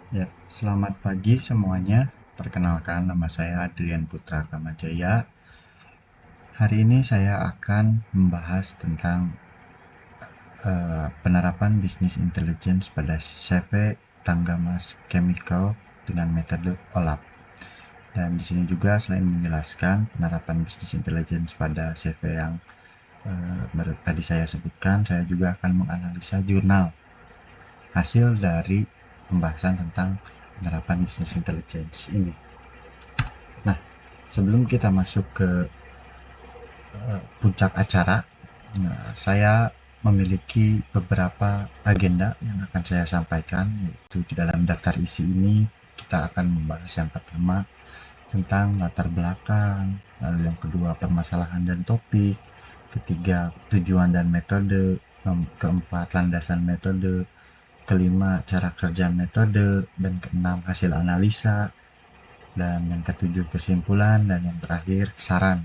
Ya, selamat pagi semuanya. Perkenalkan, nama saya Adrian Putra Kamajaya. Hari ini saya akan membahas tentang penerapan bisnis intelligence pada CV Tanggamas Chemical dengan metode OLAP. Dan di sini juga selain menjelaskan penerapan bisnis intelligence pada CV yang tadi saya sebutkan, saya juga akan menganalisa jurnal hasil dari pembahasan tentang penerapan bisnis intelligence ini. Nah, sebelum kita masuk ke puncak acara, saya memiliki beberapa agenda yang akan saya sampaikan, yaitu di dalam daftar isi ini kita akan membahas yang pertama tentang latar belakang, lalu yang kedua permasalahan dan topik, ketiga tujuan dan metode, keempat landasan metode, kelima cara kerja metode, dan keenam hasil analisa, dan yang ketujuh kesimpulan, dan yang terakhir saran.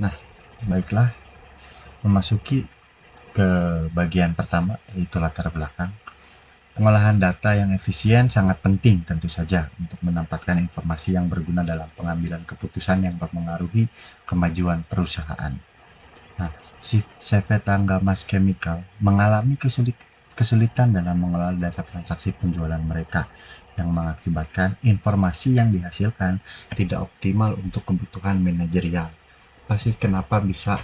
Nah, baiklah, memasuki ke bagian pertama, yaitu latar belakang. Pengolahan data yang efisien sangat penting tentu saja untuk menempatkan informasi yang berguna dalam pengambilan keputusan yang mempengaruhi kemajuan perusahaan. Nah, CV Tanggamas Chemical mengalami kesulitan dalam mengelola data transaksi penjualan mereka yang mengakibatkan informasi yang dihasilkan tidak optimal untuk kebutuhan manajerial. Pasti kenapa bisa,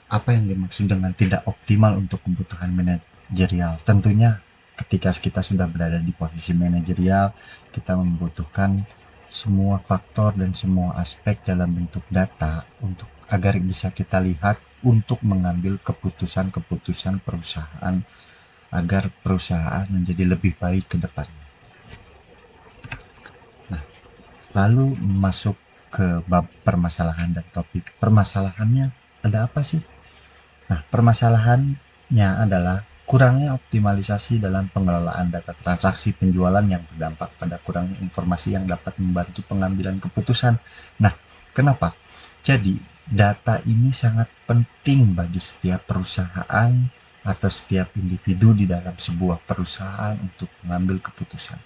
apa yang dimaksud dengan tidak optimal untuk kebutuhan manajerial? Tentunya ketika kita sudah berada di posisi manajerial, kita membutuhkan semua faktor dan semua aspek dalam bentuk data untuk agar bisa kita lihat untuk mengambil keputusan-keputusan perusahaan agar perusahaan menjadi lebih baik ke depannya. Nah, lalu masuk ke bab permasalahan dan topik. Permasalahannya ada apa sih? Nah, permasalahannya adalah kurangnya optimalisasi dalam pengelolaan data transaksi penjualan yang berdampak pada kurangnya informasi yang dapat membantu pengambilan keputusan. Nah, kenapa? Jadi, data ini sangat penting bagi setiap perusahaan atau setiap individu di dalam sebuah perusahaan untuk mengambil keputusan.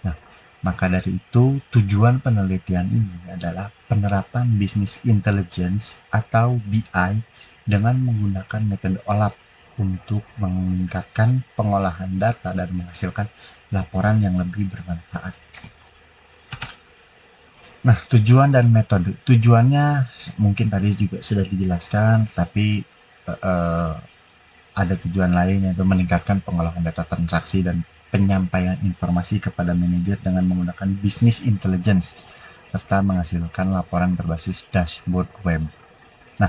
Nah, maka dari itu, tujuan penelitian ini adalah penerapan business intelligence atau BI dengan menggunakan metode OLAP untuk meningkatkan pengolahan data dan menghasilkan laporan yang lebih bermanfaat. Nah, tujuan dan metode. Tujuannya mungkin tadi juga sudah dijelaskan, tapi ada tujuan lain, yaitu meningkatkan pengolahan data transaksi dan penyampaian informasi kepada manajer dengan menggunakan business intelligence serta menghasilkan laporan berbasis dashboard web. Nah,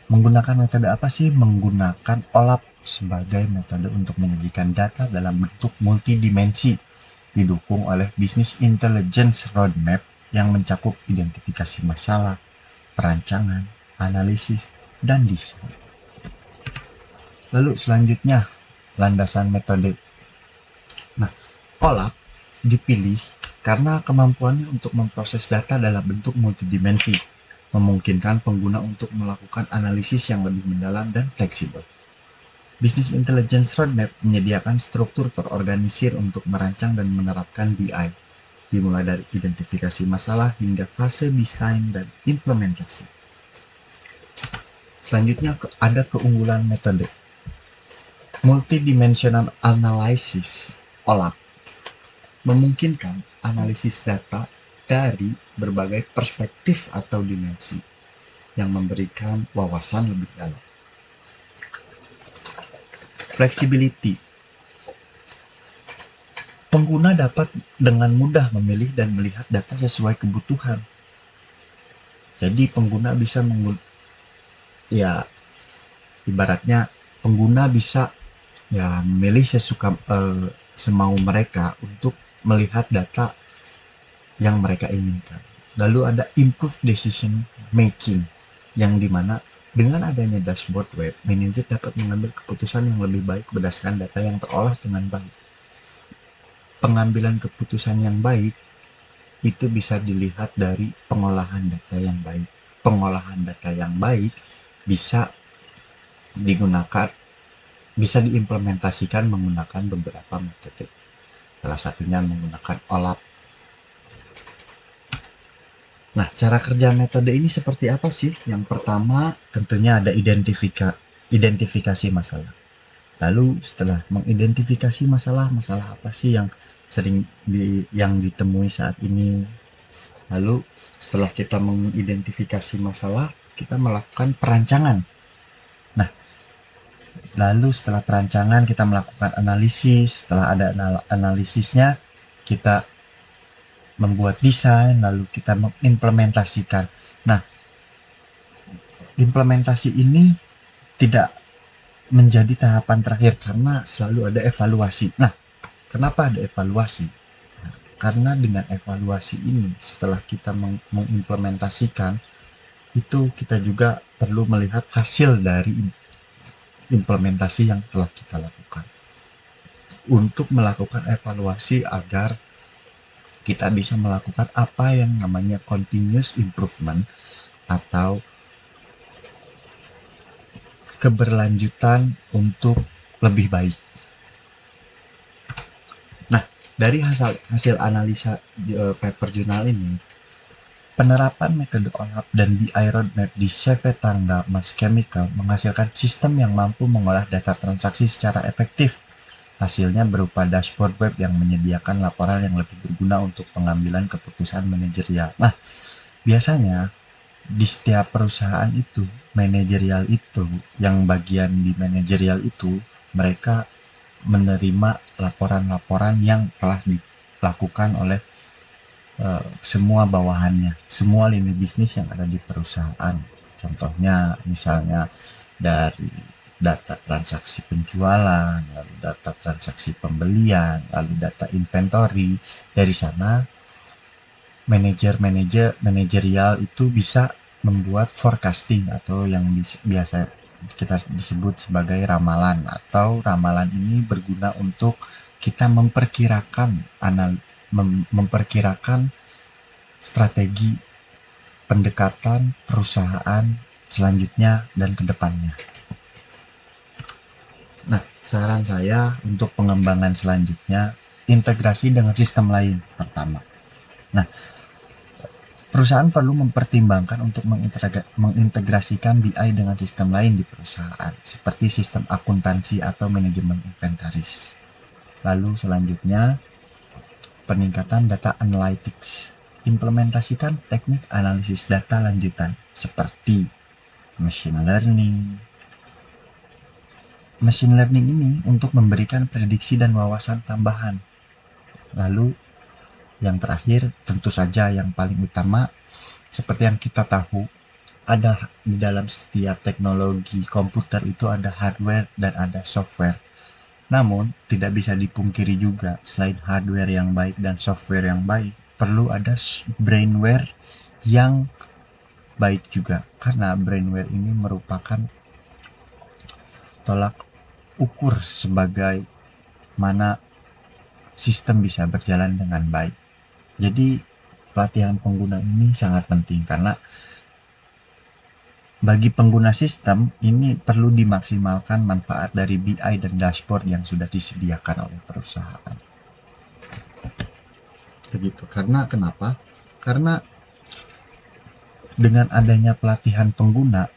menggunakan metode apa sih? Menggunakan OLAP sebagai metode untuk menyajikan data dalam bentuk multidimensi, didukung oleh business intelligence roadmap yang mencakup identifikasi masalah, perancangan, analisis, dan desain. Lalu selanjutnya, landasan metode. Nah, OLAP dipilih karena kemampuannya untuk memproses data dalam bentuk multidimensi, memungkinkan pengguna untuk melakukan analisis yang lebih mendalam dan fleksibel. Business Intelligence Roadmap menyediakan struktur terorganisir untuk merancang dan menerapkan BI, dimulai dari identifikasi masalah hingga fase desain dan implementasi. Selanjutnya ada keunggulan metode. Multidimensional Analysis OLAP memungkinkan analisis data dari berbagai perspektif atau dimensi yang memberikan wawasan lebih dalam. Flexibility. Pengguna dapat dengan mudah memilih dan melihat data sesuai kebutuhan. Jadi pengguna bisa ibaratnya pengguna bisa memilih semau mereka untuk melihat data yang mereka inginkan. Lalu ada improve decision making, yang dimana dengan adanya dashboard web, manajer dapat mengambil keputusan yang lebih baik berdasarkan data yang terolah dengan baik. Pengambilan keputusan yang baik itu bisa dilihat dari pengolahan data yang baik. Pengolahan data yang baik bisa digunakan, bisa diimplementasikan menggunakan beberapa metode. Salah satunya menggunakan OLAP. Nah, cara kerja metode ini seperti apa sih? Yang pertama, tentunya ada identifikasi masalah. Lalu setelah mengidentifikasi masalah apa sih yang yang ditemui saat ini? Lalu setelah kita mengidentifikasi masalah, kita melakukan perancangan. Nah, lalu setelah perancangan kita melakukan analisis. Setelah ada analisisnya, kita membuat desain, lalu kita mengimplementasikan. Nah, implementasi ini tidak menjadi tahapan terakhir karena selalu ada evaluasi. Nah, kenapa ada evaluasi? Nah, karena dengan evaluasi ini, setelah kita mengimplementasikan, itu kita juga perlu melihat hasil dari implementasi yang telah kita lakukan. Untuk melakukan evaluasi agar kita bisa melakukan apa yang namanya continuous improvement atau keberlanjutan untuk lebih baik. Nah, dari hasil analisa paper jurnal ini, penerapan metode OLAP dan BI Roadmap di CV Tangga Mas Chemical menghasilkan sistem yang mampu mengolah data transaksi secara efektif. Hasilnya berupa dashboard web yang menyediakan laporan yang lebih berguna untuk pengambilan keputusan manajerial. Nah, biasanya di setiap perusahaan itu, manajerial itu, yang bagian di manajerial itu, mereka menerima laporan-laporan yang telah dilakukan oleh semua bawahannya, semua lini bisnis yang ada di perusahaan. Contohnya misalnya dari data transaksi penjualan, lalu data transaksi pembelian, lalu data inventory. Dari sana manajerial itu bisa membuat forecasting atau yang biasa kita disebut sebagai ramalan, atau ramalan ini berguna untuk kita memperkirakan strategi pendekatan perusahaan selanjutnya dan ke depannya. Nah, saran saya untuk pengembangan selanjutnya, integrasi dengan sistem lain pertama. Nah, perusahaan perlu mempertimbangkan untuk mengintegrasikan BI dengan sistem lain di perusahaan, seperti sistem akuntansi atau manajemen inventaris. Lalu selanjutnya, peningkatan data analytics. Implementasikan teknik analisis data lanjutan, seperti machine learning. Machine learning ini untuk memberikan prediksi dan wawasan tambahan. Lalu yang terakhir, tentu saja yang paling utama, seperti yang kita tahu, ada di dalam setiap teknologi komputer itu ada hardware dan ada software. Namun, tidak bisa dipungkiri juga, selain hardware yang baik dan software yang baik, perlu ada brainware yang baik juga. Karena brainware ini merupakan tolak ukur sebagai mana sistem bisa berjalan dengan baik. Jadi pelatihan pengguna ini sangat penting karena bagi pengguna sistem ini perlu dimaksimalkan manfaat dari BI dan dashboard yang sudah disediakan oleh perusahaan. Begitu. Karena kenapa? Karena dengan adanya pelatihan pengguna,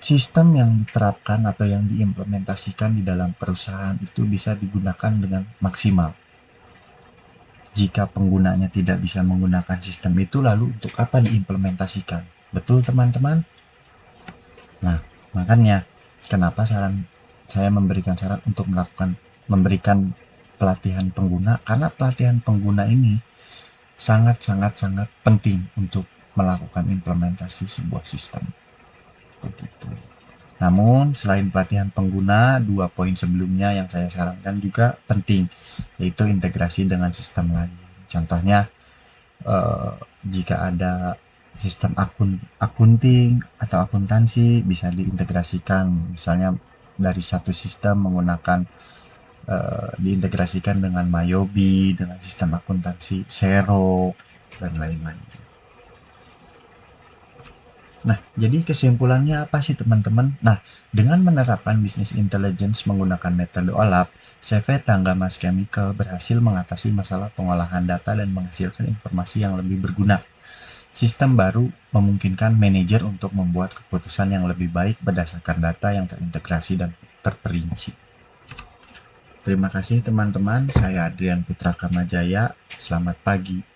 sistem yang diterapkan atau yang diimplementasikan di dalam perusahaan itu bisa digunakan dengan maksimal. Jika penggunanya tidak bisa menggunakan sistem itu, lalu untuk apa diimplementasikan? Betul teman-teman? Nah, makanya kenapa saya memberikan saran untuk memberikan pelatihan pengguna, karena pelatihan pengguna ini sangat penting untuk melakukan implementasi sebuah sistem. Begitu. Namun, selain pelatihan pengguna, 2 poin sebelumnya yang saya sarankan juga penting, yaitu integrasi dengan sistem lain. Contohnya, jika ada sistem akunting atau akuntansi, bisa diintegrasikan, misalnya dari satu sistem menggunakan diintegrasikan dengan Mayobi, dengan sistem akuntansi Xero, dan lain-lain. Nah, jadi kesimpulannya apa sih teman-teman? Nah, dengan menerapkan bisnis intelligence menggunakan metode OLAP, CV Tangga Mas Chemical berhasil mengatasi masalah pengolahan data dan menghasilkan informasi yang lebih berguna. Sistem baru memungkinkan manajer untuk membuat keputusan yang lebih baik berdasarkan data yang terintegrasi dan terperinci. Terima kasih teman-teman, saya Adrian Putra Kamajaya, selamat pagi.